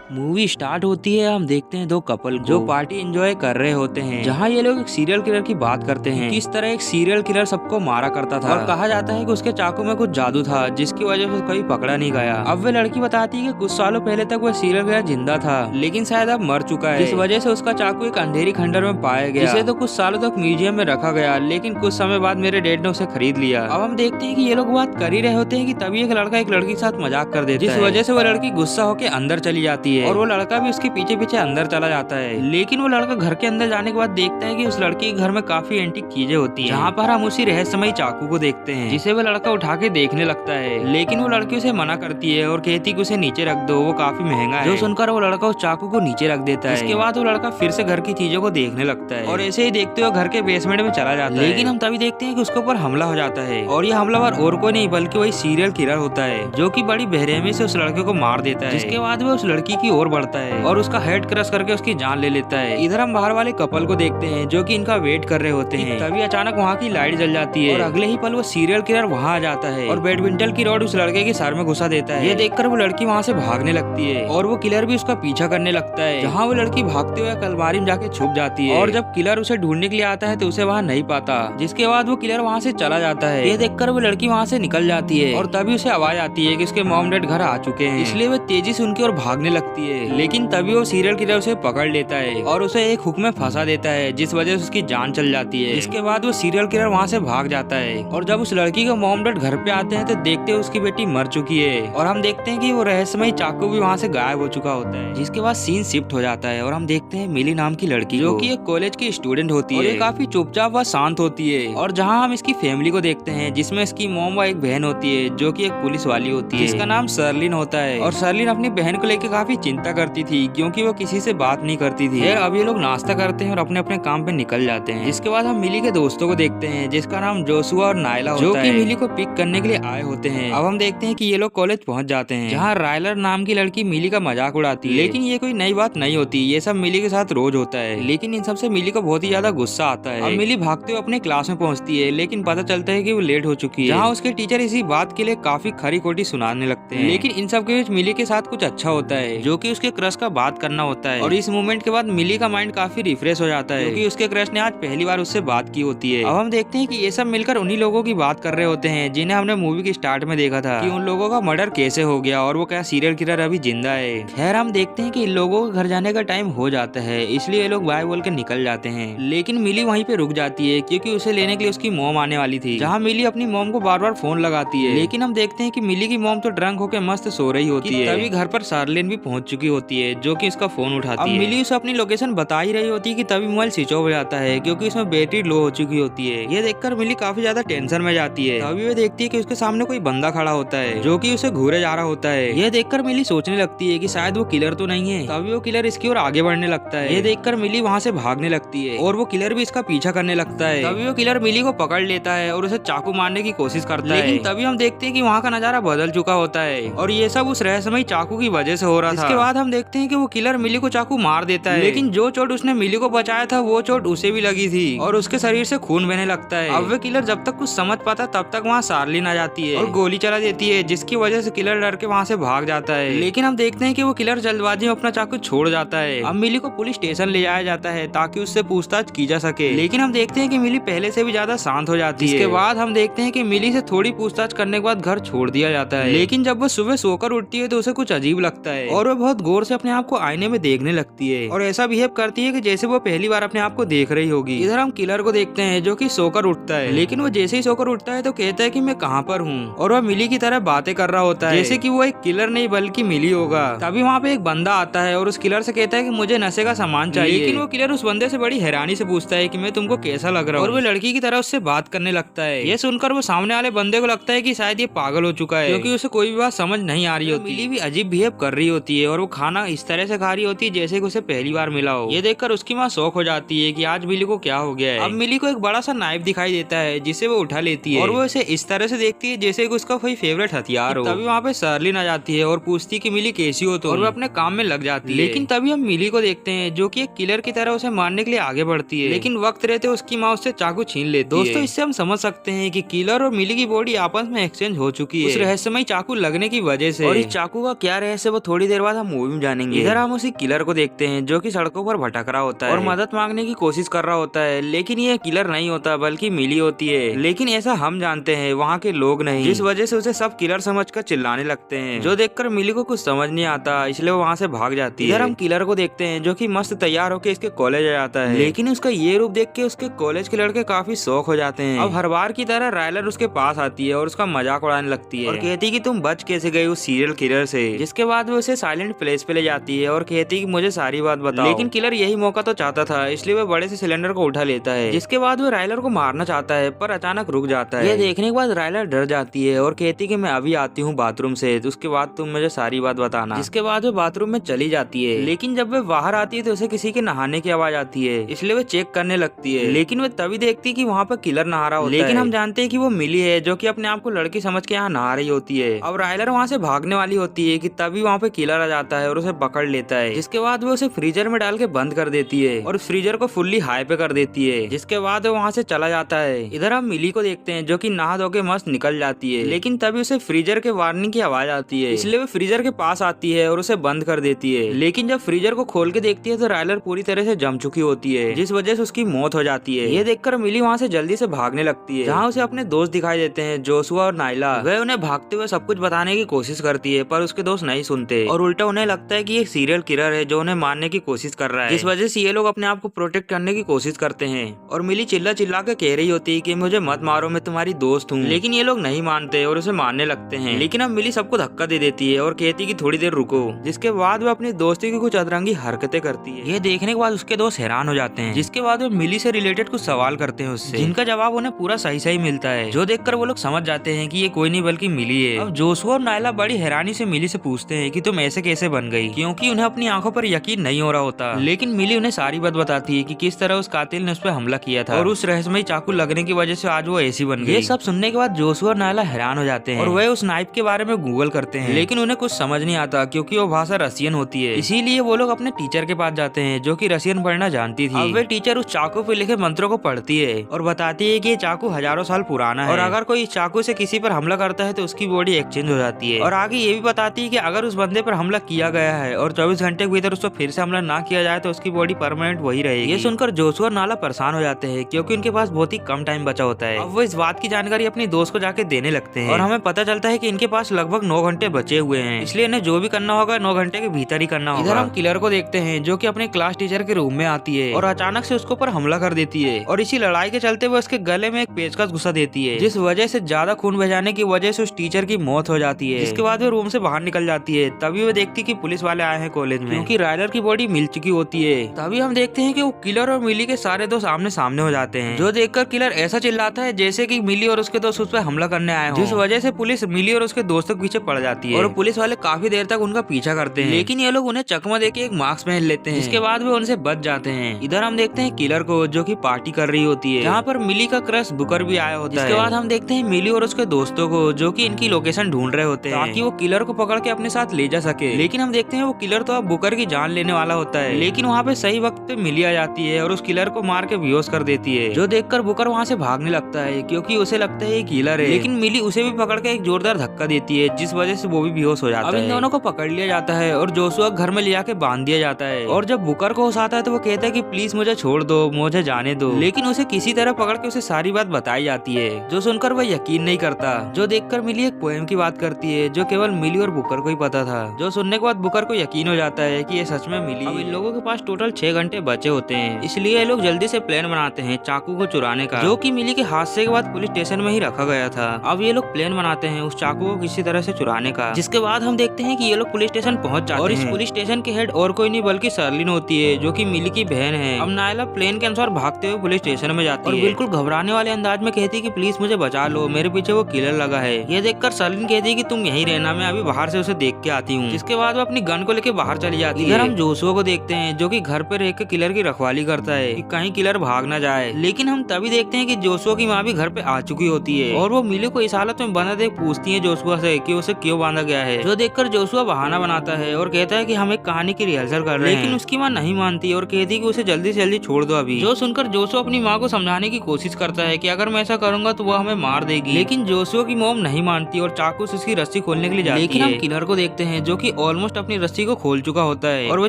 Movie start होती है, हम देखते हैं दो कपल जो पार्टी एंजॉय कर रहे होते हैं, जहाँ ये लोग एक सीरियल किलर की बात करते हैं, किस तरह एक सीरियल किलर सबको मारा करता था और कहा जाता है कि उसके चाकू में कुछ जादू था जिसकी वजह से कभी पकड़ा नहीं गया। अब वे लड़की बताती है कि कुछ सालों पहले तक वह सीरियल किलर जिंदा था, लेकिन शायद अब मर चुका है, जिस वजह से उसका चाकू एक अंधेरी खंडर में पाया गया, जिसे तो कुछ सालों तक म्यूजियम में रखा गया, लेकिन कुछ समय बाद मेरे डैड ने उसे खरीद लिया। अब हम देखते हैं कि ये लोग बात कर ही रहे होते हैं कि तभी एक लड़का एक लड़की के साथ मजाक कर देता है, जिस वजह से वो लड़की गुस्सा होकर अंदर चली जाती है और वो लड़का भी उसके पीछे पीछे अंदर चला जाता है। लेकिन वो लड़का घर के अंदर जाने के बाद देखता है कि उस लड़की के घर में काफी एंटीक चीजें होती हैं, जहाँ पर हम उसी रहस्यमयी चाकू को देखते हैं, जिसे वो लड़का उठा के देखने लगता है। लेकिन वो लड़की उसे मना करती है और कहती कि उसे नीचे रख दो, वो काफी महंगा है। जो सुनकर वो लड़का उस चाकू को नीचे रख देता है। इसके बाद वो लड़का फिर से घर की चीजों को देखने लगता है और ऐसे ही देखते हुए घर के बेसमेंट में चला जाता है। लेकिन हम तभी देखते हैं कि उसके ऊपर हमला हो जाता है और ये हमलावर और कोई नहीं बल्कि वही सीरियल किलर होता है, जो कि बड़ी बेरहमी से उस लड़के को मार देता है। जिसके बाद वो उस लड़की की ओर बढ़ता है और उसका हेड क्रश करके उसकी जान ले लेता है। इधर हम बाहर वाले कपल को देखते हैं जो कि इनका वेट कर रहे होते हैं। तभी अचानक वहाँ की लाइट जल जाती है और अगले ही पल वो सीरियल किलर वहाँ आ जाता है और बैडमिंटन की रॉड उस लड़के के सर में घुसा देता है। ये देखकर वो लड़की वहाँ से भागने लगती है और वो किलर भी उसका पीछा करने लगता है, जहाँ वो लड़की भागते हुए अलमारी में जाके छुप जाती है और जब किलर उसे ढूंढने के लिए आता है तो उसे वहाँ नहीं पाता। जिसके बाद वो किलर वहाँ से चला जाता है। ये देखकर वो लड़की वहाँ से निकल जाती है और तभी उसे आवाज आती है कि उसके मॉम डैड घर आ चुके हैं, इसलिए वो तेजी से उनकी ओर भागने लगती है। लेकिन तभी वो सीरियल किलर उसे पकड़ लेता है और उसे एक हुक में फंसा देता है, जिस वजह से उसकी जान चल जाती है। इसके बाद वो सीरियल किलर वहाँ से भाग जाता है और जब उस लड़की के मॉम डैड घर पे आते हैं तो देखते हैं उसकी बेटी मर चुकी है और हम देखते हैं कि वो रहस्यमयी चाकू भी वहाँ से गायब हो चुका होता है। जिसके बाद सीन शिफ्ट हो जाता है और हम देखते हैं मिली नाम की लड़की, जो कि एक कॉलेज की स्टूडेंट होती है और ये काफी चुपचाप व शांत होती है। और जहाँ हम इसकी फैमिली को देखते हैं, जिसमें इसकी मॉम व एक बहन होती है जो कि एक पुलिस वाली होती है, जिसका नाम शर्लिन होता है। और शर्लिन अपनी बहन को लेकर काफी चिंता करती थी क्योंकि वो किसी से बात नहीं करती थी। अब ये लोग नाश्ता करते हैं और अपने अपने काम पे निकल जाते हैं। जिसके बाद हम मिली के दोस्तों को देखते हैं, जिसका नाम जोशुआ और नायला होता है, जो कि मिली को पिक करने के लिए आए होते हैं। अब हम देखते हैं कि ये लोग कॉलेज पहुंच जाते हैं, जहाँ रायलर नाम की लड़की मिली का मजाक उड़ाती है। लेकिन ये कोई नई बात नहीं होती, ये सब मिली के साथ रोज होता है। लेकिन इन सबसे मिली को बहुत ही ज्यादा गुस्सा आता है। अब मिली भागते हुए अपने क्लास में पहुंचती है, लेकिन पता चलता है कि वो लेट हो चुकी है, जहाँ उसके टीचर इसी बात के लिए काफी खरी खोटी सुनाने लगते हैं। लेकिन इन सब के बीच मिली के साथ कुछ अच्छा होता है, जो कि उसके क्रश का बात करना होता है। और इस मूवमेंट के बाद मिली का माइंड काफी रिफ्रेश हो जाता है, क्योंकि उसके क्रश ने आज पहली बार उससे बात की होती है। अब हम देखते हैं कि ये सब मिलकर उन्हीं लोगों की बात कर रहे होते हैं जिन्हें हमने मूवी के स्टार्ट में देखा था कि उन लोगों का मर्डर कैसे हो गया और वो क्या सीरियल किलर अभी जिंदा है। खैर हम देखते हैं कि इन लोगों को घर जाने का टाइम हो जाता है, इसलिए ये लोग बाय बोल के निकल जाते हैं। लेकिन मिली वहीं पे रुक जाती है क्योंकि उसे लेने के लिए उसकी मॉम आने वाली थी, जहाँ मिली अपनी मॉम को बार बार फोन लगाती है। लेकिन हम देखते हैं कि मिली की मॉम तो ड्रंक होकर मस्त सो रही होती है। तभी घर पर शार्लिन भी पहुंच चुकी होती है, जो कि इसका फोन उठाती है। मिली उसे अपनी लोकेशन बता ही रही होती है कि तभी मोबाइल स्विच ऑफ हो जाता है क्योंकि इसमें बैटरी लो हो चुकी होती है। ये देखकर मिली काफी ज्यादा टेंशन में जाती है। तभी वो देखती है कि उसके सामने कोई बंदा खड़ा होता है, जो कि उसे घूरे जा रहा होता है। ये देखकर मिली सोचने लगती है कि शायद वो किलर तो नहीं है। तभी वो किलर इसकी ओर आगे बढ़ने लगता है। ये देखकर मिली वहाँ से भागने लगती है और वो किलर भी इसका पीछा करने लगता है। तभी वो किलर मिली को पकड़ लेता है और उसे चाकू मारने की कोशिश करता है। लेकिन तभी हम देखते हैं कि वहाँ का नजारा बदल चुका होता है और ये सब उस रहस्यमयी चाकू की वजह से हो रहा था। इसके बाद हम देखते हैं कि वो किलर मिली को चाकू मार देता है, लेकिन जो चोट उसने मिली को बचाया था वो चोट उसे भी लगी थी और उसके शरीर से खून बहने लगता है। अब वे किलर जब तक कुछ समझ पाता तब तक वहाँ शार्लिन आ जाती है और गोली चला देती है, जिसकी वजह से किलर डर के वहाँ से भाग जाता है। लेकिन हम देखते हैं कि वो किलर जल्दबाजी में अपना चाकू छोड़ जाता है। अब मिली को पुलिस स्टेशन ले जाया जाता है ताकि उससे पूछताछ की जा सके। लेकिन हम देखते हैं कि मिली पहले से भी ज्यादा शांत हो जाती है। इसके बाद हम देखते हैं कि मिली से थोड़ी पूछताछ करने के बाद घर छोड़ दिया जाता है। लेकिन जब वो सुबह सोकर उठती है तो उसे कुछ अजीब लगता है और वो बहुत गौर से अपने आप को आईने में देखने लगती है और ऐसा बिहेव करती है कि जैसे वो पहली बार अपने आप को देख रही होगी। इधर हम किलर को देखते हैं जो कि सोकर उठता है, लेकिन वो जैसे ही सोकर उठता है तो कहता है कि मैं कहाँ पर हूँ और वह मिली की तरह बातें कर रहा होता है जैसे कि वो एक किलर नहीं बल्कि मिली होगा। तभी वहाँ पे एक बंदा आता है और उस किलर से कहता है कि मुझे नशे का सामान चाहिए। लेकिन वो किलर उस बंदे से बड़ी हैरानी से पूछता है कि मैं तुमको कैसा लग रहा हूँ और वो लड़की की तरह उससे बात करने लगता है। ये सुनकर वो सामने वाले बंदे को लगता है कि शायद ये पागल हो चुका है, क्योंकि उसे कोई भी बात समझ नहीं आ रही होती। मिली भी अजीब बिहेव कर रही होती है और वो खाना इस तरह से खा रही होती है जैसे कि उसे पहली बार मिला हो। ये देखकर उसकी माँ शौक हो जाती है कि आज मिली को क्या हो गया है। अब मिली को एक बड़ा सा नाइफ दिखाई देता है जिसे वो उठा लेती है और वो इसे इस तरह से देखती है जैसे कि उसका कोई फेवरेट हथियार हो। तभी वहाँ पे शार्लिन आ जाती है और पूछती है कि मिली कैसी हो तो, और वो अपने काम में लग जाती है। लेकिन तभी हम मिली को देखते हैं जो कि एक किलर की तरह उसे मारने के लिए आगे बढ़ती है, लेकिन वक्त रहते उसकी माँ उससे चाकू छीन लेती है। दोस्तों इससे हम समझ सकते हैं कि किलर और मिली की बॉडी आपस में एक्सचेंज हो चुकी है उस रहस्यमयी चाकू लगने की वजह से। और इस चाकू का क्या रहस्य वो थोड़ी देर बाद बाद हम मूवी में जानेंगे। इधर हम उसी किलर को देखते हैं जो कि सड़कों पर भटक रहा होता है और मदद मांगने की कोशिश कर रहा होता है, लेकिन ये किलर नहीं होता बल्कि मिली होती है। लेकिन ऐसा हम जानते हैं, वहाँ के लोग नहीं, जिस वजह से उसे सब किलर समझकर चिल्लाने लगते हैं, जो देखकर मिली को कुछ समझ नहीं आता, इसलिए वो वहाँ से भाग जाती है। इधर हम किलर को देखते हैं जो कि मस्त तैयार होकर इसके कॉलेज आ जाता है, लेकिन उसका ये रूप देख के उसके कॉलेज के लड़के काफी शौक हो जाते हैं। अब हर बार की तरह रायलर उसके पास आती है और उसका मजाक उड़ाने लगती है और कहती है कि तुम बच कैसे गए उस सीरियल किलर से। जिसके बाद वो उसे साइलेंट प्लेस पे ले जाती है और कहती है कि मुझे सारी बात बताओ। लेकिन किलर यही मौका तो चाहता था, इसलिए वो बड़े से सिलेंडर को उठा लेता है। जिसके बाद वो रायलर को मारना चाहता है पर अचानक रुक जाता है। ये देखने के बाद रायलर डर जाती है और कहती है कि मैं अभी आती हूँ बाथरूम से, तो उसके बाद तुम मुझे सारी बात बताना। जिसके बाद वो बाथरूम में चली जाती है, लेकिन जब वो बाहर आती है तो उसे किसी के नहाने की आवाज आती है, इसलिए वो चेक करने लगती है। लेकिन वो तभी देखती है कि वहाँ पर किलर नहा रहा होता है। लेकिन हम जानते हैं कि वो मिली है जो कि अपने आप को लड़की समझ के यहाँ नहा रही होती है। अब रायलर वहाँ से भागने वाली होती है कि तभी वहाँ पे किलर आ जाता है और उसे पकड़ लेता है। जिसके बाद वो उसे फ्रीजर में डाल के बंद कर देती है और फ्रीजर को फुल्ली हाई पे कर देती है। जिसके बाद वो वहाँ से चला जाता है। इधर हम मिली को देखते हैं जो कि नहा धो के मस्त निकल जाती है, लेकिन तभी उसे फ्रीजर के वार्निंग की आवाज आती है, इसलिए वो फ्रीजर के पास आती है और उसे बंद कर देती है। लेकिन जब फ्रीजर को खोल के देखती है तो रायलर पूरी तरह से जम चुकी होती है, जिस वजह से उसकी मौत हो जाती है। ये देखकर मिली वहाँ से जल्दी से भागने लगती है, जहाँ उसे अपने दोस्त दिखाई देते हैं जोशुआ और नाइला। वह उन्हें भागते हुए सब कुछ बताने की कोशिश करती है पर उसके दोस्त नहीं सुनते और उल्टा उन्हें लगता है कि ये सीरियल किलर है जो उन्हें मारने की कोशिश कर रहा है, जिस वजह से ये लोग अपने आप को प्रोटेक्ट करने की कोशिश करते हैं। और मिली चिल्ला चिल्ला के कह रही होती है कि मुझे मत मारो, मैं तुम्हारी दोस्त हूँ। लेकिन ये लोग नहीं मानते और उसे मारने लगते हैं। लेकिन अब मिली सबको धक्का दे देती है और कहती है कि थोड़ी देर रुको। जिसके बाद वो अपनी दोस्ती की कुछ अतरंगी हरकतें करती है। ये देखने के बाद उसके दोस्त हैरान हो जाते हैं, जिसके बाद वो मिली से रिलेटेड कुछ सवाल करते हैं उससे, जिनका जवाब उन्हें पूरा सही सही मिलता है, जो देखकर वो लोग समझ जाते हैं कि ये कोई नहीं बल्कि मिली है। अब जोशुआ और नायला बड़ी हैरानी से मिली से पूछते हैं कि तुम ऐसे कैसे बन गई, क्योंकि उन्हें अपनी आंखों पर यकीन नहीं हो रहा होता। लेकिन मिली उन्हें सारी बात बताती है कि किस तरह उस कातिल ने उस पर हमला किया था और उस रहस्यमयी चाकू लगने की वजह से आज वो ऐसी बन गई। ये सब सुनने के बाद जोशुआ और नायला हैरान हो जाते हैं और वह उस नाइफ के बारे में गूगल करते हैं, लेकिन उन्हें कुछ समझ नहीं आता क्योंकि वो भाषा रशियन होती है। इसीलिए वो लोग अपने टीचर के पास जाते हैं जो कि रशियन पढ़ना जानती थी। अब वे टीचर उस चाकू पे लिखे मंत्रों को पढ़ती है और बताती है कि ये चाकू हजारों साल पुराना है और अगर कोई इस चाकू से किसी पर हमला करता है तो उसकी बॉडी एक्सचेंज हो जाती है। और आगे ये भी बताती है कि अगर उस बंदे पर हमला किया गया है और 24 घंटे के भीतर उस पर फिर से हमला ना किया जाए तो उसकी बॉडी परमानेंट वही रहेगी। ये सुनकर जोशुआ और नाला परेशान हो जाते हैं क्योंकि उनके पास बहुत ही कम टाइम बचा होता है। अब वो इस बात की जानकारी अपनी दोस्त को जाके देने लगते हैं और हमें पता चलता है कि इनके पास लगभग 9 घंटे बचे हुए हैं, इसलिए इन्हें जो भी करना होगा 9 घंटे के भीतर ही करना होगा। इधर हम किलर को देखते हैं जो कि अपने क्लास टीचर के रूम में आती है और अचानक से उसके ऊपर हमला कर देती है और इसी लड़ाई के चलते वो उसके गले में एक पेचकस घुसा देती है, जिस वजह से ज्यादा खून बहाने की वजह से उस टीचर की मौत हो जाती है। जिसके बाद वो रूम से बाहर निकल जाती है। तभी वो देखती कि पुलिस वाले आए हैं कॉलेज में, क्योंकि रायलर की बॉडी मिल चुकी होती है। तभी हम देखते हैं कि वो किलर और मिली के सारे दोस्त आमने सामने हो जाते हैं, जो देखकर किलर ऐसा चिल्लाता है जैसे कि मिली और उसके दोस्त उस पर हमला करने आए हों, जिस वजह से पुलिस मिली और उसके दोस्तों के पीछे पड़ जाती है और पुलिस वाले काफी देर तक उनका पीछा करते हैं, लेकिन ये लोग उन्हें चकमा देके एक मास्क पहन लेते हैं, जिसके बाद वो उनसे बच जाते हैं। इधर हम देखते हैं किलर को जो कि पार्टी कर रही होती है, जहाँ पर मिली का क्रश बुकर भी आया होता है। इसके बाद हम देखते हैं मिली और उसके दोस्तों को जो कि इनकी लोकेशन ढूंढ रहे होते हैं ताकि वो किलर को पकड़ के अपने साथ ले जा सके। लेकिन हम देखते हैं वो किलर तो अब बुकर की जान लेने वाला होता है, लेकिन वहाँ पे सही वक्त पे मिली आ जाती है और उस किलर को मार के बेहोश कर देती है, जो देखकर बुकर वहाँ से भागने लगता है क्योंकि उसे लगता है ये किलर है। लेकिन मिली उसे भी पकड़ के एक जोरदार धक्का देती है, जिस वजह से वो भी बेहोश हो जाता है। अब इन दोनों को पकड़ लिया जाता है और जोशुआ घर में ले जाके बांध दिया जाता है। और जब बुकर को होश आता है तो वो कहता है कि प्लीज मुझे छोड़ दो, मुझे जाने दो, लेकिन उसे किसी तरह पकड़ के उसे सारी बात बताई जाती है, जो सुनकर वह यकीन नहीं करता। जो देखकर मिली एक पोएम की बात करती है जो केवल मिली और बुकर को ही पता था, जो सुनने के बाद बुकर को यकीन हो जाता है कि ये सच में मिली। अब इन लोगों के पास टोटल 6 घंटे बचे होते हैं, इसलिए ये लोग जल्दी से प्लान बनाते हैं चाकू को चुराने का, जो कि मिली के हादसे के बाद पुलिस स्टेशन में ही रखा गया था। अब ये लोग प्लान बनाते हैं उस चाकू को किसी तरह से चुराने का, जिसके बाद हम देखते हैं कि ये लोग पुलिस स्टेशन पहुंच जाते हैं और इस पुलिस स्टेशन के हेड और कोई नहीं बल्कि सरलिन होती है, जो कि मिली की बहन है। अब नायला प्लेन के अनुसार भागते हुए पुलिस स्टेशन में जाती है और बिल्कुल घबराने वाले अंदाज में कहती है कि प्लीज मुझे बचा लो, मेरे पीछे वो किलर लगा है। ये देखकर सरलिन कहती है कि तुम यहीं रहना, मैं अभी बाहर से उसे देख के आती हूँ। जिसके बाद वो अपनी गन को लेके बाहर चली जाती है। इधर हम जोशुआ को देखते हैं जो कि घर पे रह के किलर की रखवाली करता है कि कहीं किलर भाग ना जाए। लेकिन हम तभी देखते हैं कि जोशुआ की माँ भी घर पे आ चुकी होती है और वो मिली को इस हालत में बंधा देख पूछती है जोशुआ से कि उसे क्यों बांधा गया है, जो देखकर जोशुआ बहाना बनाता है और कहता है कि हम एक कहानी की रिहर्सल कर रहे हैं। लेकिन उसकी माँ नहीं मानती और कहती है कि उसे जल्दी से जल्दी छोड़ दो अभी। जो सुनकर जोशुआ अपनी माँ को समझाने की कोशिश करता है कि अगर मैं ऐसा करूंगा तो वो हमें मार देगी, लेकिन जोशुआ की मॉम नहीं मानती और चाकू से उसकी रस्सी खोलने के लिए जाती है। लेकिन हम किलर को देखते हैं जो कि ऑलमोस्ट अपनी रस्सी को खोल चुका होता है और वो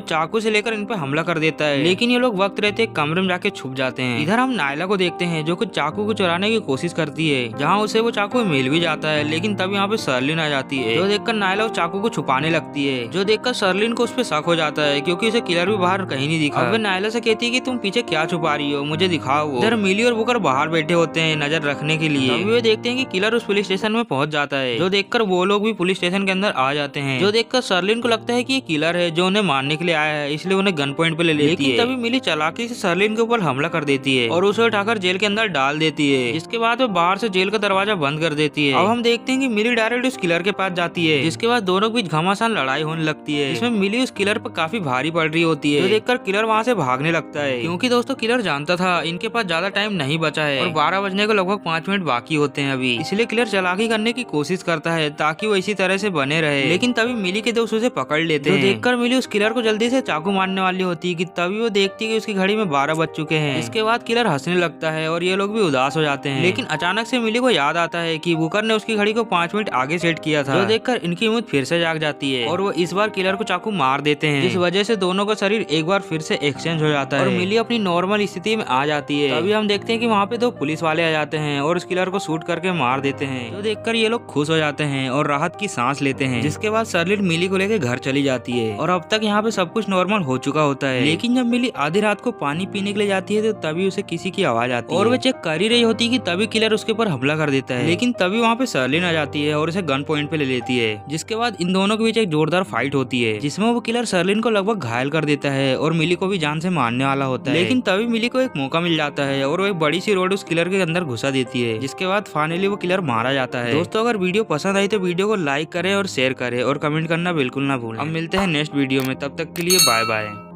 चाकू से लेकर इन पे हमला कर देता है, लेकिन ये लोग वक्त रहते कमरे में जाके छुप जाते हैं। इधर हम नायला को देखते हैं जो कुछ चाकू को चुराने की कोशिश करती है, जहाँ उसे वो चाकू मिल भी जाता है, लेकिन तब यहाँ पे सर्लिन आ जाती है, जो देखकर नायला उस चाकू को छुपाने लगती है, जो देखकर सर्लिन को उस पर शक हो जाता है क्योंकि उसे किलर भी बाहर कहीं नहीं दिखा। अब नायला से कहती है कि तुम पीछे क्या छुपा रही हो, मुझे दिखाओ। इधर मिली और बुकर बाहर बैठे होते हैं नजर रखने के लिए। तभी वे देखते हैं कि किलर उस पुलिस स्टेशन में पहुंच जाता है, जो देखकर वो लोग भी पुलिस स्टेशन के अंदर आ जाते हैं, जो देखकर सर्लिन को लगता है कि ये किलर है जो उन्हें मारने के लिए आया है, इसलिए उन्हें गन पॉइंट पे ले लेती है। तभी मिली चालाकी से सर्लिन के ऊपर हमला कर देती है और उसे उठाकर जेल के अंदर डाल देती है, जिसके बाद वो बाहर से जेल का दरवाजा बंद कर देती है। अब हम देखते हैं कि मिली डायरेक्ट उस किलर के पास जाती है, जिसके बाद दोनों के बीच घमासान लड़ाई होने लगती है, जिसमें मिली उस किलर पर काफी भारी पड़ रही होती है, जो देखकर किलर वहाँ से भागने लगता है, क्योंकि दोस्तों किलर जानता था इनके पास ज्यादा टाइम नहीं बचा है और 12 बजने को लगभग 5 मिनट बाकी होते हैं अभी, इसलिए किलर चालाकी करने की कोशिश करता है ताकि वो इसी तरह से बने रहे। लेकिन तभी मिली के दोस्त उसे पकड़ लेते हैं, देखकर मिली उस किलर को जल्दी से चाकू मारने वाली होती है कि तभी वो देखती है कि उसकी घड़ी में 12 बज चुके हैं। इसके बाद किलर हंसने लगता है और ये लोग भी उदास हो जाते हैं, लेकिन अचानक से मिली को याद आता है कि बुकर ने उसकी घड़ी को 5 मिनट आगे सेट किया था, जो देखकर इनकी उम्मीद फिर से जाग जाती है और वो इस बार किलर को चाकू मार देते हैं, जिस वजह से दोनों का शरीर एक बार फिर से एक्सचेंज हो जाता है और मिली अपनी नॉर्मल स्थिति में आ जाती है। तभी हम देखते हैं कि वहाँ पे 2 पुलिस वाले आ जाते हैं और उस किलर को शूट करके मार देते हैं, जो देखकर ये लोग खुश हो जाते हैं और राहत की सांस लेते हैं। जिसके बाद सर्लिन मिली को लेकर घर चली जाती है और अब तक यहाँ पे सब कुछ नॉर्मल हो चुका होता है, लेकिन जब मिली आधी रात को पानी पीने के लिए जाती है तो तभी उसे किसी की आवाज आती है और वो चेक कर ही रही होती है कि तभी किलर उसके ऊपर हमला कर देता है, लेकिन तभी वहाँ पे सर्लिन आ जाती है और उसे गन पॉइंट पे ले लेती है, जिसके बाद इन दोनों के बीच एक जोरदार फाइट होती है, जिसमें वो किलर सर्लिन को लगभग घायल कर देता है और मिली को भी जान से मारने वाला होता है, लेकिन तभी मिली को एक मौका मिल जाता है और वो एक बड़ी सी रोड उस किलर के अंदर घुसा देती है, जिसके बाद फाइनली वो किलर मारा जाता है। दोस्तों अगर वीडियो पसंद आई तो वीडियो को लाइक करें और शेयर करें और कमेंट करना बिल्कुल ना भूलें। अब मिलते हैं नेक्स्ट वीडियो में, तब तक के लिए बाय बाय।